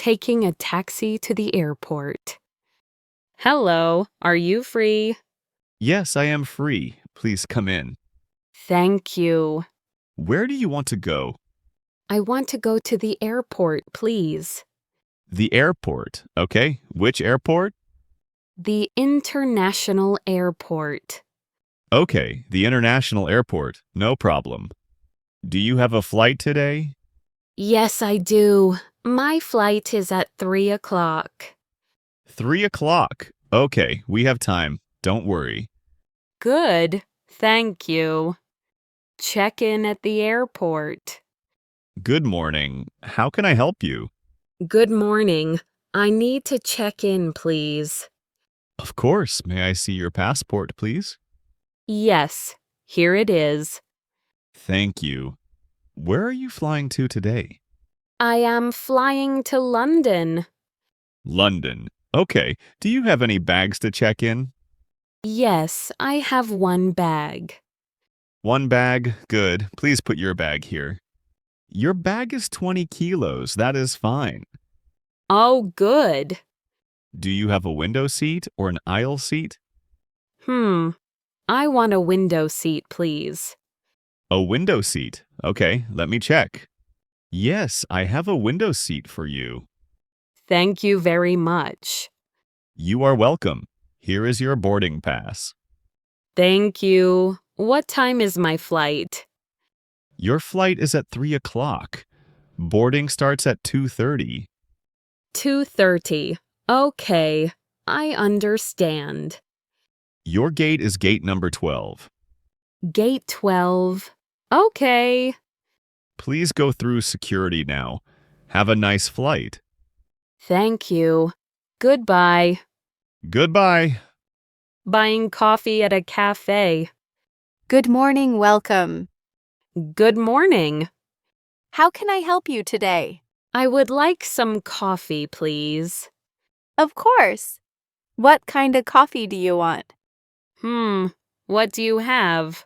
taking a taxi to the airport. Hello, are you free? Yes, I am free. Please come in. Thank you. Where do you want to go? I want to go to the airport, please. The airport. Okay. Which airport? The international airport. Okay, the international airport. No problem. Do you have a flight today? Yes, I do. My flight is at 3 o'clock. 3 o'clock. Okay, we have time. Don't worry. Good, thank you. Check in at the airport. Good morning. How can I help you? Good morning. I need to check in, please. Of course. May I see your passport, please? Yes, here it is. Thank you. Where are you flying to today? I am flying to London. London. Okay. Do you have any bags to check in? Yes, I have one bag. One bag. Good. Please put your bag here. Your bag is 20 kilos. That is fine. Oh, good. Do you have a window seat or an aisle seat? I want a window seat, please. A window seat. Okay, let me check. Yes, I have a window seat for you. Thank you very much. You are welcome. Here is your boarding pass. Thank you. What time is my flight? Your flight is at 3 o'clock. Boarding starts at 2:30. 2:30. Okay, I understand. Your gate is gate number 12. Gate 12. Okay. Please go through security now. Have a nice flight. Thank you. Goodbye. Goodbye. Buying coffee at a cafe. Good morning, welcome. Good morning. How can I help you today? I would like some coffee, please. Of course. What kind of coffee do you want? What do you have?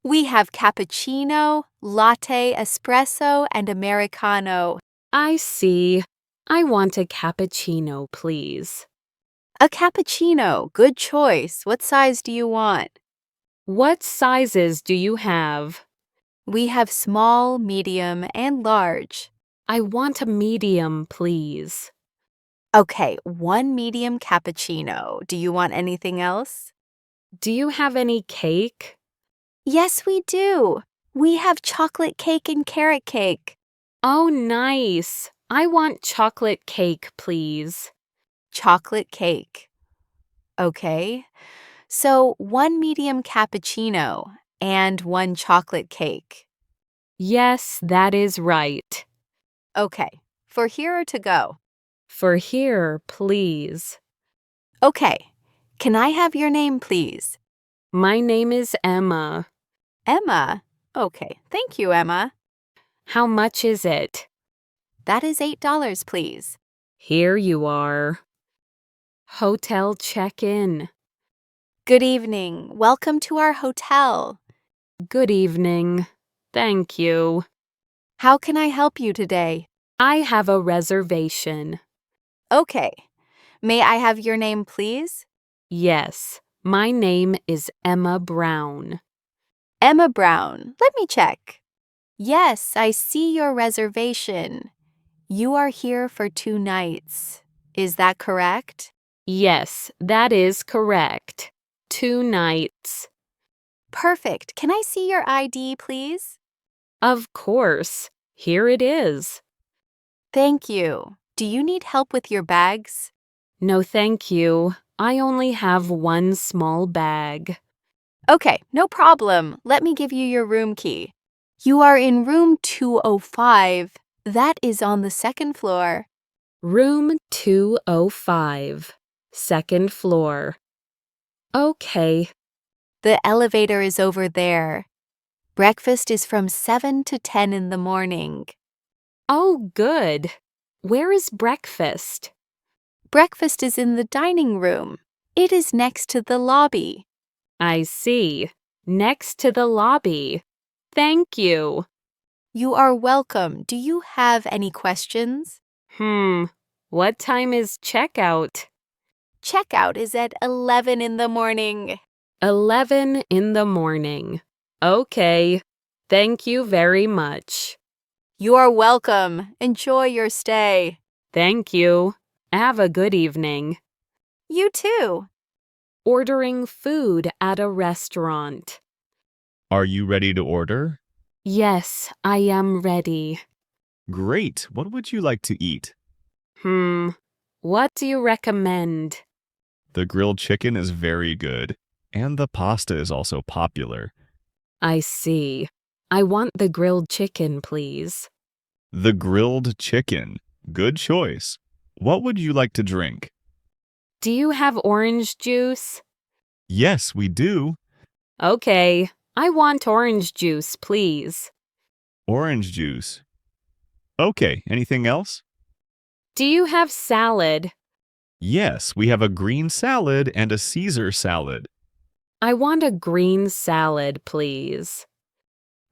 We have cappuccino, latte, espresso, and americano. I see. I want a cappuccino, please. A cappuccino, good choice. What size do you want? What sizes do you have? We have small, medium, and large. I want a medium, please. Okay, one medium cappuccino. Do you want anything else? Do you have any cake? Yes, we do. We have chocolate cake and carrot cake. Oh, nice. I want chocolate cake, please. Chocolate cake. Okay, so one medium cappuccino and one chocolate cake. Yes, that is right. Okay, for here or to go? For here, please. Okay, can I have your name, please? My name is Emma. Emma. Okay, thank you, Emma. How much is it? That is $8, please. Here you are. Hotel check-in. Good evening. Welcome to our hotel. Good evening. Thank you. How can I help you today? I have a reservation. Okay. May I have your name, please? Yes, my name is Emma Brown. Emma Brown. Let me check. Yes, I see your reservation. You are here for 2 nights. Is that correct? Yes, that is correct. 2 nights. Perfect. Can I see your ID, please? Of course. Here it is. Thank you. Do you need help with your bags? No, thank you. I only have one small bag. Okay, no problem. Let me give you your room key. You are in room 205. That is on the 2nd floor. Room 205, 2nd floor. Okay. The elevator is over there. Breakfast is from 7 to 10 in the morning. Oh, good. Where is breakfast? Breakfast is in the dining room. It is next to the lobby. I see. Next to the lobby. Thank you. You are welcome. Do you have any questions? What time is checkout? Checkout is at 11 in the morning. 11 in the morning. Okay. Thank you very much. You are welcome. Enjoy your stay. Thank you. Have a good evening. You too. Ordering food at a restaurant. Are you ready to order? Yes, I am ready. Great. What would you like to eat? What do you recommend? The grilled chicken is very good, and the pasta is also popular. I see. I want the grilled chicken, please. The grilled chicken. Good choice. What would you like to drink? Do you have orange juice? Yes, we do. Okay, I want orange juice, please. Orange juice. Okay, anything else? Do you have salad? Yes, we have a green salad and a Caesar salad. I want a green salad, please.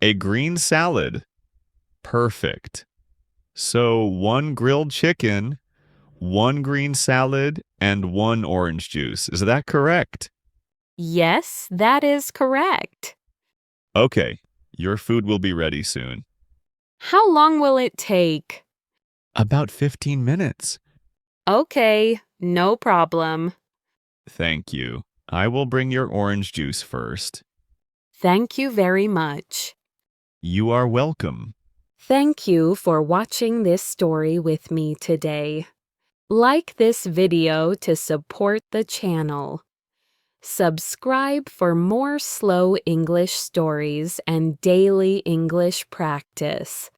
A green salad. Perfect. So 1 grilled chicken, 1 green salad, and 1 orange juice. Is that correct? Yes, that is correct. Okay, your food will be ready soon. How long will it take? About 15 minutes. Okay, no problem. Thank you. I will bring your orange juice first. Thank you very much. You are welcome. Thank you for watching this story with me today. Like this video to support the channel. Subscribe for more slow English stories and daily English practice.